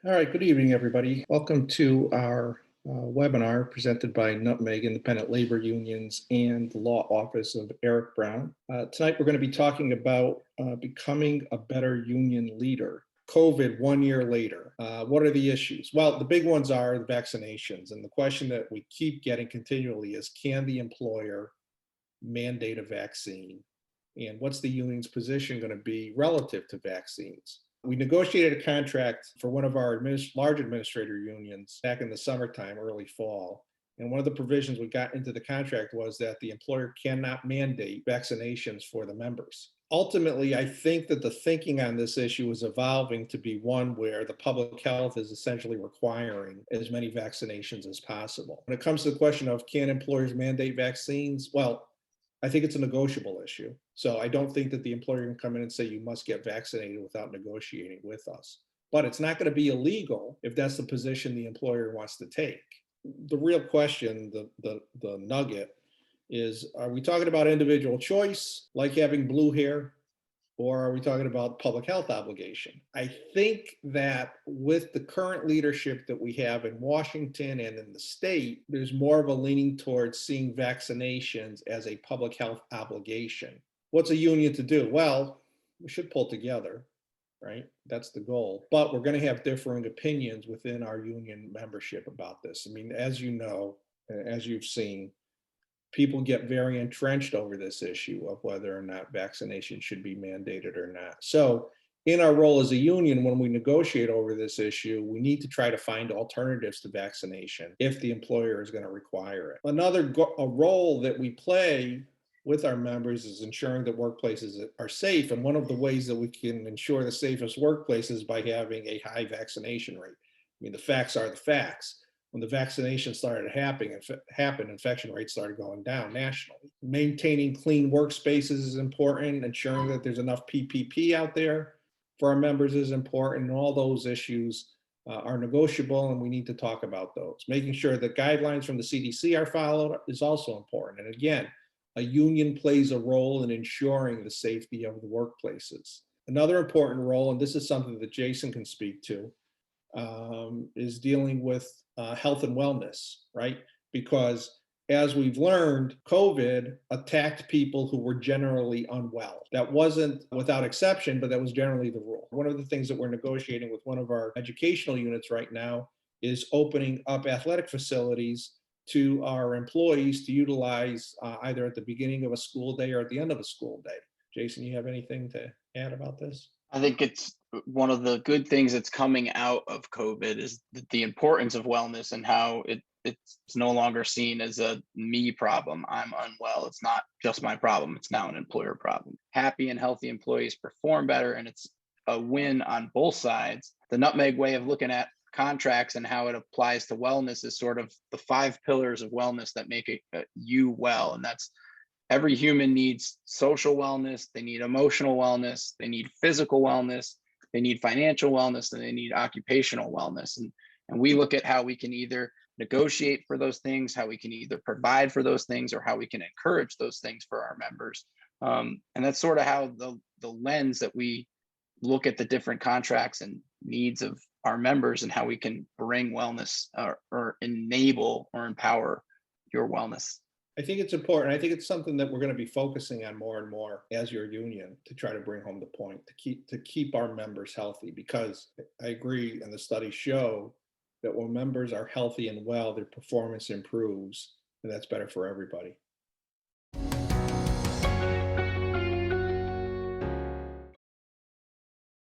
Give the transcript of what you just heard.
All right, good evening, everybody. Welcome to our webinar presented by Nutmeg Independent Labor Unions and the Law Office of Eric Brown. Tonight, we're going to be talking about becoming a better union leader. COVID 1 year later, what are the issues? Well, the big ones are the vaccinations. And the question that we keep getting continually is, can the employer mandate a vaccine? And what's the union's position going to be relative to vaccines? We negotiated a contract for one of our large administrator unions back in the summertime, early fall. And one of the provisions we got into the contract was that the employer cannot mandate vaccinations for the members. Ultimately, I think that the thinking on this issue is evolving to be one where the public health is essentially requiring as many vaccinations as possible. When it comes to the question of can employers mandate vaccines, well, I think it's a negotiable issue. So I don't think that the employer can come in and say you must get vaccinated without negotiating with us. But it's not going to be illegal if that's the position the employer wants to take. The real question, the nugget is, are we talking about individual choice, like having blue hair, or are we talking about public health obligation? I think that with the current leadership that we have in Washington and in the state, there's more of a leaning towards seeing vaccinations as a public health obligation. What's a union to do? Well, we should pull together, right? That's the goal. But we're going to have differing opinions within our union membership about this. I mean, as you know, as you've seen, people get very entrenched over this issue of whether or not vaccination should be mandated or not. So in our role as a union, when we negotiate over this issue, we need to try to find alternatives to vaccination if the employer is going to require it. Another role that we play with our members is ensuring that workplaces are safe. And one of the ways that we can ensure the safest workplace is by having a high vaccination rate. I mean, the facts are the facts. When the vaccination started happen, infection rates started going down nationally. Maintaining clean workspaces is important. Ensuring that there's enough PPP out there for our members is important. And all those issues are negotiable, and we need to talk about those. Making sure that guidelines from the CDC are followed is also important. And again, a union plays a role in ensuring the safety of the workplaces. Another important role, and this is something that Jason can speak to, is dealing with health and wellness, right? Because as we've learned, COVID attacked people who were generally unwell. That wasn't without exception, but that was generally the rule. One of the things that we're negotiating with one of our educational units right now is opening up athletic facilities to our employees to utilize either at the beginning of a school day or at the end of a school day. Jason, you have anything to add about this? I think it's one of the good things that's coming out of COVID is the importance of wellness and how it's no longer seen as a me problem. I'm unwell. It's not just my problem. It's now an employer problem. Happy and healthy employees perform better, and it's a win on both sides. The Nutmeg way of looking at contracts and how it applies to wellness is sort of the 5 pillars of wellness that make you well, and that's every human needs social wellness, they need emotional wellness, they need physical wellness, they need financial wellness, and they need occupational wellness. And we look at how we can either negotiate for those things, how we can either provide for those things, or how we can encourage those things for our members. And that's sort of how the lens that we look at the different contracts and needs of our members and how we can bring wellness or enable or empower your wellness. I think it's important. I think it's something that we're going to be focusing on more and more as your union to try to bring home the point to keep our members healthy, because I agree, and the studies show that when members are healthy and well, their performance improves, and that's better for everybody.